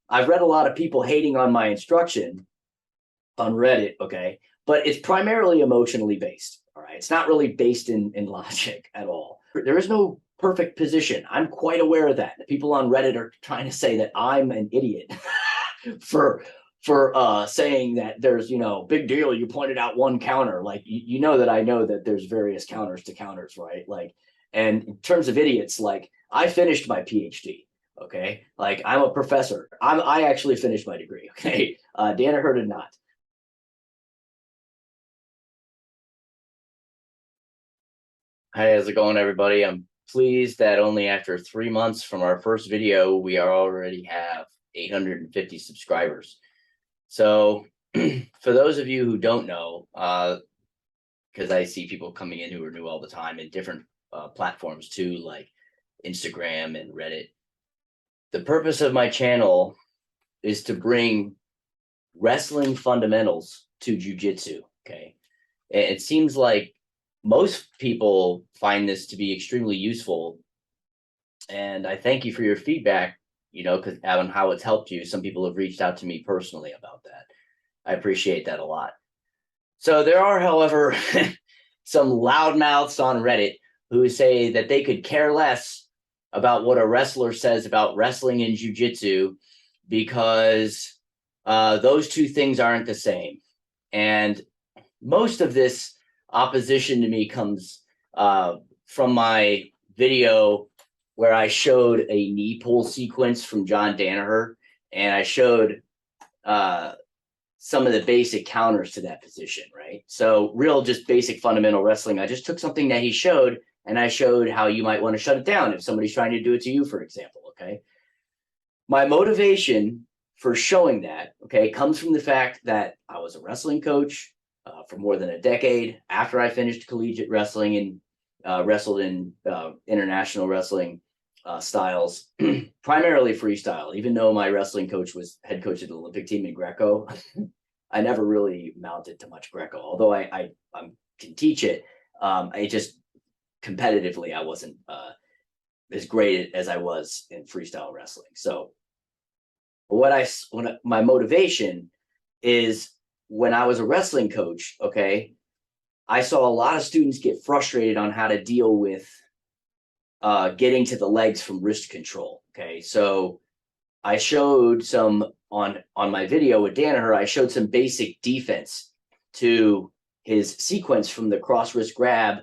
I've read a lot of people hating on my instruction on Reddit, okay, but it's primarily emotionally based. All right, it's not really based in logic at all. There is no perfect position. I'm quite aware of that. The people on Reddit are trying to say that I'm an idiot for saying that there's, big deal. You pointed out one counter. Like, that I know that there's various counters to counters, right? Like, and in terms of idiots, like, I finished my PhD. Okay, like, I'm a professor. I actually finished my degree. Okay, Danaher did not. Hey, how's it going, everybody? I'm pleased that only after 3 months from our first video, we already have 850 subscribers. So for those of you who don't know, because I see people coming in who are new all the time in different platforms too, like Instagram and Reddit. The purpose of my channel is to bring wrestling fundamentals to jiu-jitsu, okay? It seems like most people find this to be extremely useful. And I thank you for your feedback, because on how it's helped you. Some people have reached out to me personally about that. I appreciate that a lot. So there are, however, some loudmouths on Reddit who say that they could care less about what a wrestler says about wrestling and jiu-jitsu because those two things aren't the same. And most of this opposition to me comes from my video where I showed a knee pull sequence from John Danaher, and I showed some of the basic counters to that position, right? So real just basic fundamental wrestling. I just took something that he showed and I showed how you might want to shut it down if somebody's trying to do it to you, for example, okay? My motivation for showing that, okay, comes from the fact that I was a wrestling coach for more than a decade after I finished collegiate wrestling and wrestled in international wrestling styles, primarily freestyle. Even though my wrestling coach was head coach of the Olympic team in Greco, I never really mounted to much Greco, although I can teach it. I just competitively, I wasn't as great as I was in freestyle wrestling. So my motivation is when I was a wrestling coach, okay, I saw a lot of students get frustrated on how to deal with getting to the legs from wrist control. Okay, so I showed some on my video with Danaher. I showed some basic defense to his sequence from the cross wrist grab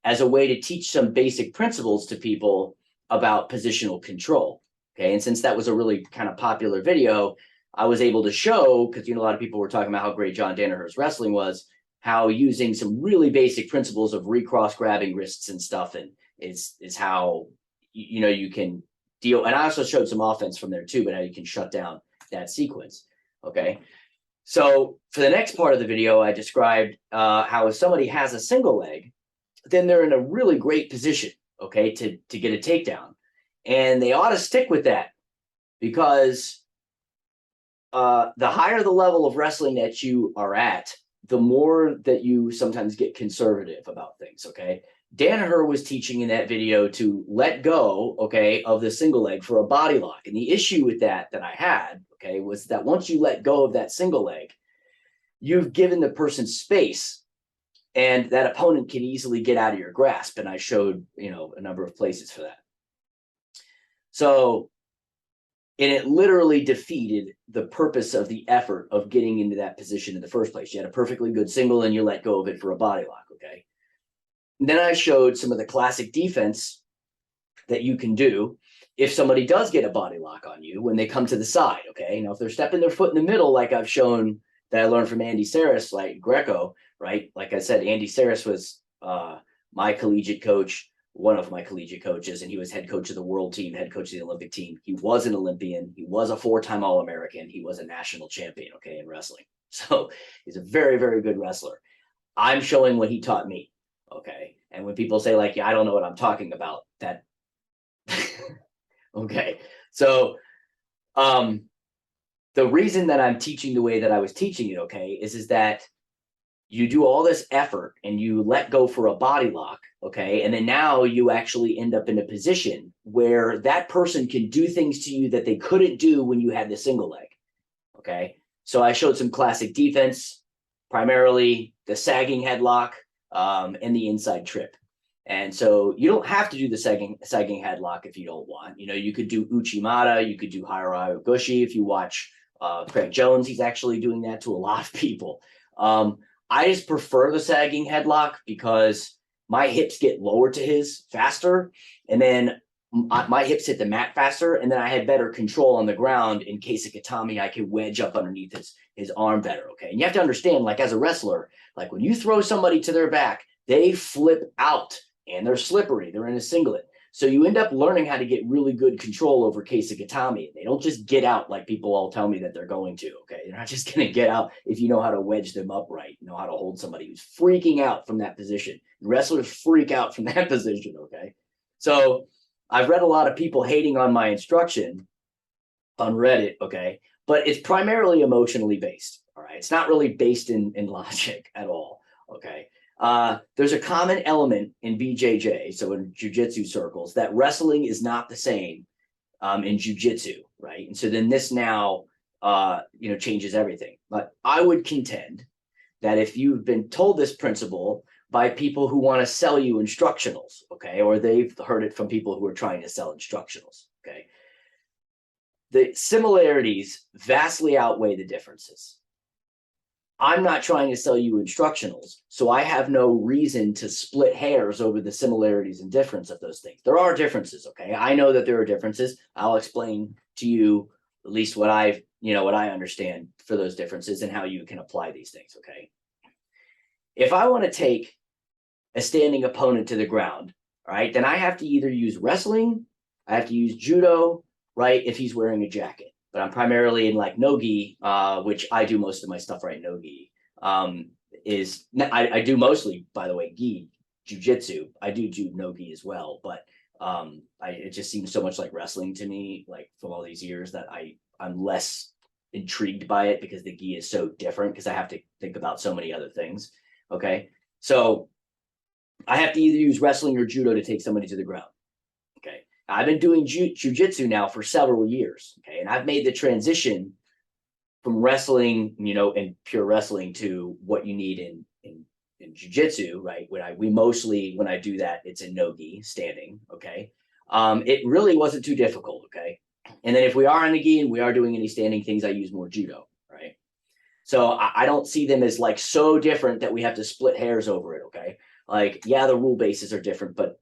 as a way to teach some basic principles to people about positional control. Okay, and since that was a really kind of popular video, I was able to show, because a lot of people were talking about how great John Danaher's wrestling was, how using some really basic principles of recross grabbing wrists and stuff, and is how you can deal. And I also showed some offense from there too, but how you can shut down that sequence. Okay, so for the next part of the video, I described how if somebody has a single leg, then they're in a really great position, okay, to get a takedown, and they ought to stick with that because the higher the level of wrestling that you are at, the more that you sometimes get conservative about things, okay? Danaher was teaching in that video to let go, okay, of the single leg for a body lock. And the issue with that I had, okay, was that once you let go of that single leg, you've given the person space and that opponent can easily get out of your grasp. And I showed, a number of places for that. So, and it literally defeated the purpose of the effort of getting into that position in the first place. You had a perfectly good single and you let go of it for a body lock, okay? And then I showed some of the classic defense that you can do if somebody does get a body lock on you when they come to the side, okay? Now, if they're stepping their foot in the middle, like I've shown that I learned from Andy Saris, like Greco, right? Like I said, Andy Saris was my collegiate coach, one of my collegiate coaches, and he was head coach of the world team, head coach of the Olympic team. He was an Olympian. He was a 4-time All-American. He was a national champion, okay, in wrestling. So he's a very, very good wrestler. I'm showing what he taught me, okay? And when people say, like, yeah, I don't know what I'm talking about, that, okay. So the reason that I'm teaching the way that I was teaching it, okay, is that you do all this effort and you let go for a body lock, Okay. And then now you actually end up in a position where that person can do things to you that they couldn't do when you had the single leg. Okay. So I showed some classic defense, primarily the sagging headlock and the inside trip. And so you don't have to do the sagging headlock if you don't want. You know, you could do Uchimata, you could do Hararai Oguchi. If you watch Craig Jones, he's actually doing that to a lot of people. I just prefer the sagging headlock because my hips get lower to his faster, and then my hips hit the mat faster, and then I had better control on the ground. In case of Katami, I could wedge up underneath his arm better. Okay, and you have to understand, like as a wrestler, like when you throw somebody to their back, they flip out and they're slippery. They're in a singlet. So you end up learning how to get really good control over Kesa Gatami. They don't just get out like people all tell me that they're going to. Okay, they're not just going to get out if you know how to wedge them upright, you know how to hold somebody who's freaking out from that position. Wrestlers freak out from that position. Okay, so I've read a lot of people hating on my instruction on Reddit. Okay, but it's primarily emotionally based. All right, it's not really based in logic at all. Okay. There's a common element in BJJ, so in jiu-jitsu circles, that wrestling is not the same in jiu-jitsu, right? And so then this now, changes everything. But I would contend that if you've been told this principle by people who want to sell you instructionals, okay, or they've heard it from people who are trying to sell instructionals, okay, the similarities vastly outweigh the differences. I'm not trying to sell you instructionals, so I have no reason to split hairs over the similarities and difference of those things. There are differences, okay? I know that there are differences. I'll explain to you at least what I understand for those differences and how you can apply these things, okay? If I want to take a standing opponent to the ground, all right, then I have to either use wrestling, I have to use judo, right, if he's wearing a jacket. But I'm primarily in like no-gi, which I do most of my stuff right. No-gi I do mostly, by the way, gi jiu-jitsu. I do no-gi as well, but it just seems so much like wrestling to me, like from all these years, that I'm less intrigued by it because the gi is so different because I have to think about so many other things. Okay, so I have to either use wrestling or judo to take somebody to the ground. Okay. I've been doing jiu-jitsu now for several years, okay, and I've made the transition from wrestling, and pure wrestling to what you need in jiu-jitsu, right? When I do that, it's in no-gi, standing, okay. It really wasn't too difficult, okay. And then if we are in the gi and we are doing any standing things, I use more judo, right? So I don't see them as like so different that we have to split hairs over it, okay. Like, yeah, the rule bases are different, but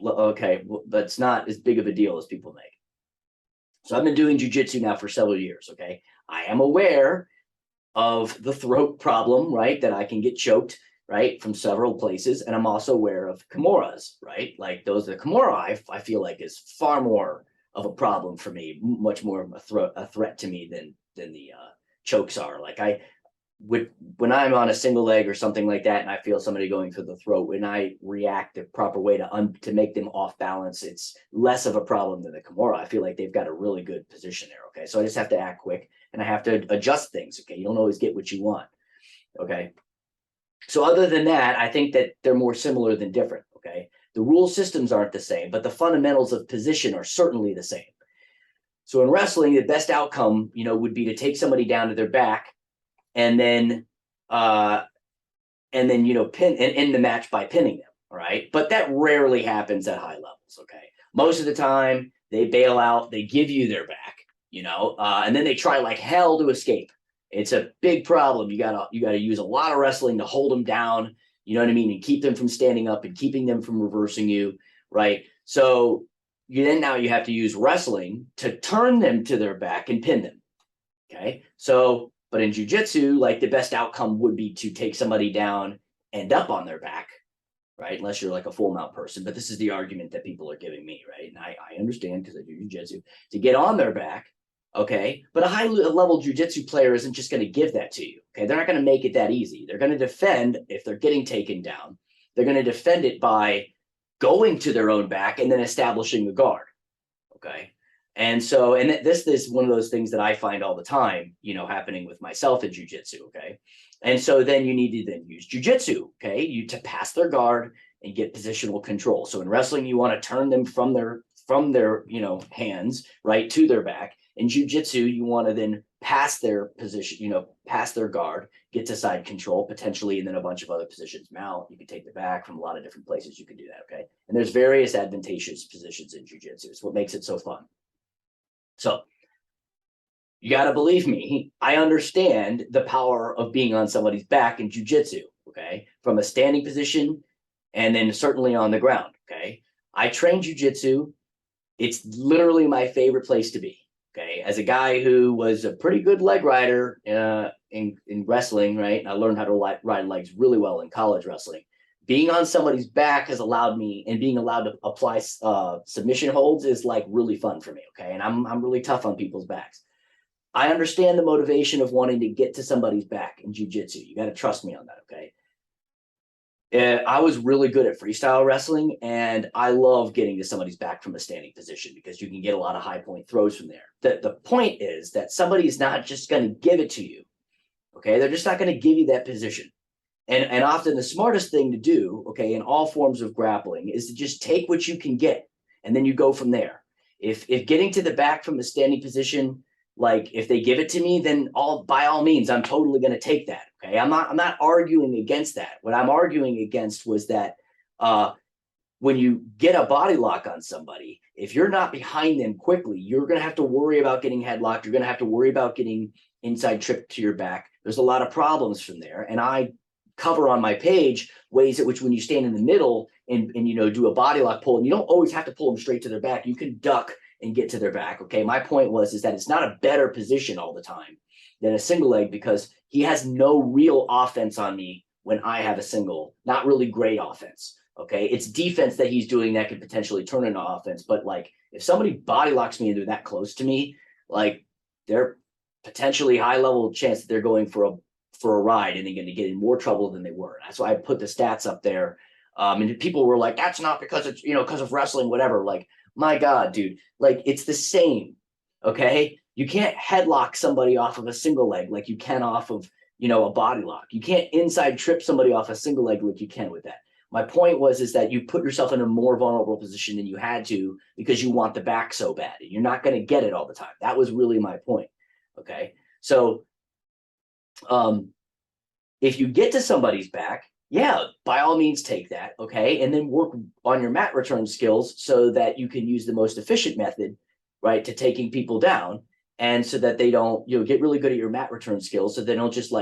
okay, well, that's not as big of a deal as people make. So I've been doing jiu-jitsu now for several years, okay? I am aware of the throat problem, right? That I can get choked, right, from several places. And I'm also aware of Kimuras, right? Like the Kimura, I feel like is far more of a problem for me, much more of a threat to me than the chokes are. Like when I'm on a single leg or something like that, and I feel somebody going through the throat, when I react the proper way to make them off balance, it's less of a problem than the Kimura. I feel like they've got a really good position there. Okay, so I just have to act quick and I have to adjust things. Okay, you don't always get what you want. Okay, so other than that, I think that they're more similar than different. Okay, the rule systems aren't the same, but the fundamentals of position are certainly the same. So in wrestling, the best outcome, would be to take somebody down to their back and then pin and end the match by pinning them. All right, but that rarely happens at high levels. Okay, most of the time they bail out, they give you their back, and then they try like hell to escape. It's a big problem. You gotta use a lot of wrestling to hold them down. You know what I mean, and keep them from standing up and keeping them from reversing you. Right, so now you have to use wrestling to turn them to their back and pin them. Okay, so. But in jiu-jitsu, like the best outcome would be to take somebody down, end up on their back, right? Unless you're like a full mount person. But this is the argument that people are giving me, right? And I understand because I do jiu-jitsu, to get on their back, okay? But a high-level jiu-jitsu player isn't just going to give that to you, okay? They're not going to make it that easy. They're going to defend if they're getting taken down. They're going to defend it by going to their own back and then establishing the guard, okay? And so, and this is one of those things that I find all the time, happening with myself in jiu-jitsu, okay? And so then you need to then use jiu-jitsu, okay? To pass their guard and get positional control. So in wrestling, you want to turn them from their hands right to their back. In jiu-jitsu, you want to then pass their position, pass their guard, get to side control potentially, and then a bunch of other positions. Mount, you can take the back from a lot of different places. You can do that. Okay. And there's various advantageous positions in jiu-jitsu. It's what makes it so fun. So you got to believe me, I understand the power of being on somebody's back in jiu-jitsu, okay, from a standing position and then certainly on the ground, okay? I train jiu-jitsu. It's literally my favorite place to be, okay? As a guy who was a pretty good leg rider in wrestling, right? I learned how to ride legs really well in college wrestling. Being on somebody's back has allowed me, and being allowed to apply submission holds is like really fun for me, okay? And I'm really tough on people's backs. I understand the motivation of wanting to get to somebody's back in jiu-jitsu. You got to trust me on that, okay? I was really good at freestyle wrestling, and I love getting to somebody's back from a standing position because you can get a lot of high point throws from there. The point is that somebody is not just going to give it to you, okay? They're just not going to give you that position. And often the smartest thing to do, okay, in all forms of grappling is to just take what you can get, and then you go from there. If getting to the back from a standing position, like if they give it to me, then by all means, I'm totally going to take that. Okay. I'm not arguing against that. What I'm arguing against was that when you get a body lock on somebody, if you're not behind them quickly, you're going to have to worry about getting headlocked. You're going to have to worry about getting inside tripped to your back. There's a lot of problems from there. And I cover on my page ways at which when you stand in the middle and do a body lock pull, and you don't always have to pull them straight to their back. You can duck and get to their back. Okay. My point is that it's not a better position all the time than a single leg, because he has no real offense on me when I have a single, not really great offense. Okay. It's defense that he's doing that could potentially turn into offense. But like if somebody body locks me and they're that close to me, like they're potentially high level chance that they're going for a ride and they're going to get in more trouble than they were. That's why I put the stats up there. And people were like, that's not because it's, because of wrestling, whatever. Like, my God, dude, like it's the same. Okay. You can't headlock somebody off of a single leg like you can off of, a body lock. You can't inside trip somebody off a single leg like you can with that. My point is that you put yourself in a more vulnerable position than you had to because you want the back so bad. And you're not going to get it all the time. That was really my point. Okay. So if you get to somebody's back, yeah, by all means take that, okay? And then work on your mat return skills so that you can use the most efficient method, right, to taking people down, and so that they don't, get really good at your mat return skills so they don't just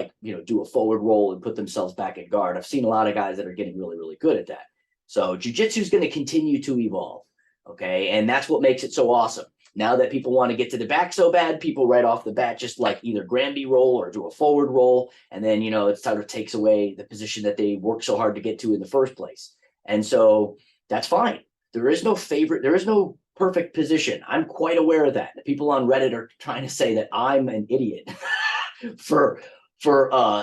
do a forward roll and put themselves back at guard. I've seen a lot of guys that are getting really, really good at that. So jiu-jitsu is going to continue to evolve, okay? And that's what makes it so awesome. Now that people want to get to the back so bad, people right off the bat just like either Granby roll or do a forward roll. And then, it sort of takes away the position that they worked so hard to get to in the first place. And so that's fine. There is no favorite. There is no perfect position. I'm quite aware of that. The people on Reddit are trying to say that I'm an idiot for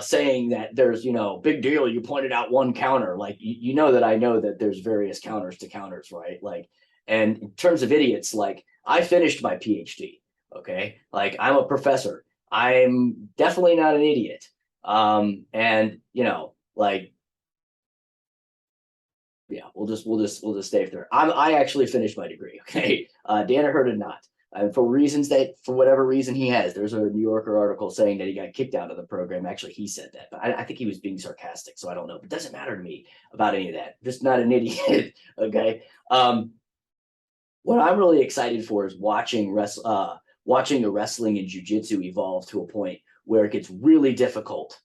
saying that there's, big deal. You pointed out one counter. Like, that I know that there's various counters to counters, right? Like, and in terms of idiots, like, I finished my PhD, okay? Like I'm a professor. I'm definitely not an idiot. We'll just stay there. I actually finished my degree, okay? Danaher did not. For whatever reason he has. There's a New Yorker article saying that he got kicked out of the program. Actually, he said that, but I think he was being sarcastic, so I don't know. But it doesn't matter to me about any of that. I'm just not an idiot, okay? What I'm really excited for is watching the wrestling and jiu-jitsu evolve to a point where it gets really difficult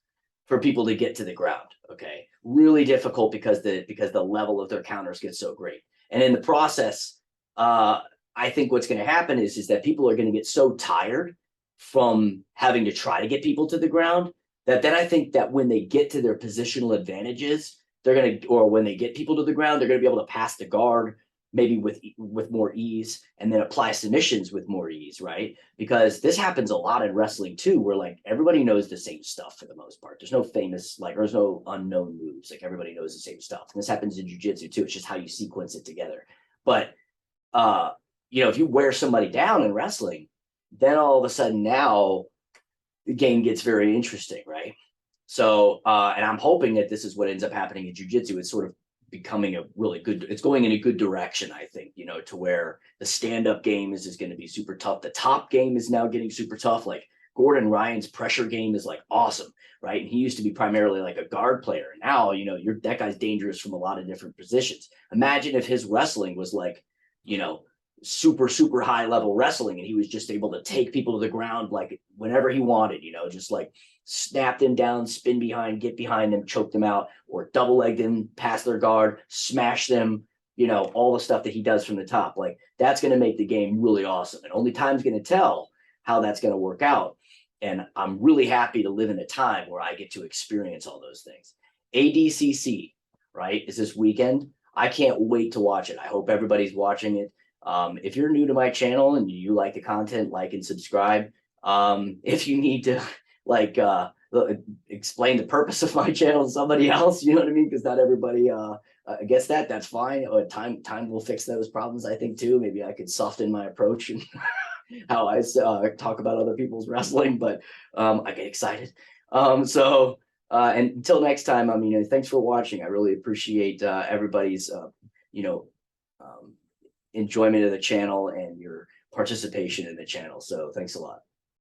for people to get to the ground. Okay, really difficult because the level of their counters gets so great. And in the process, I think what's going to happen is that people are going to get so tired from having to try to get people to the ground that then I think that when they get to their positional advantages, or when they get people to the ground, they're going to be able to pass the guard maybe with more ease, and then apply submissions with more ease, right? Because this happens a lot in wrestling too, where like everybody knows the same stuff for the most part. There's no famous, there's no unknown moves. Like everybody knows the same stuff. And this happens in jiu-jitsu too. It's just how you sequence it together. But, if you wear somebody down in wrestling, then all of a sudden now the game gets very interesting, right? So, and I'm hoping that this is what ends up happening in jiu-jitsu. It's sort of becoming a really good, it's going in a good direction, I think, you know, to where the stand-up game is going to be super tough. The top game is now getting super tough. Like Gordon Ryan's pressure game is like awesome, right? And he used to be primarily like a guard player. Now, you know, that guy's dangerous from a lot of different positions. Imagine if his wrestling was like, you know, super high level wrestling, and he was just able to take people to the ground like whenever he wanted, you know, just like snap them down, spin behind, get behind them, choke them out, or double leg them past their guard, smash them, you know, all the stuff that he does from the top. Like that's going to make the game really awesome, and only time's going to tell how that's going to work out. And I'm really happy to live in a time where I get to experience all those things. ADCC, right, is this weekend. I can't wait to watch it. I hope everybody's watching it. If you're new to my channel and you like the content, like and subscribe. If you need to like explain the purpose of my channel to somebody else, you know what I mean? Because not everybody gets that. That's fine. Time will fix those problems, I think, too. Maybe I could soften my approach and how I talk about other people's wrestling, but I get excited. And until next time, I mean, thanks for watching. I really appreciate everybody's, you know, enjoyment of the channel and your participation in the channel. So thanks a lot.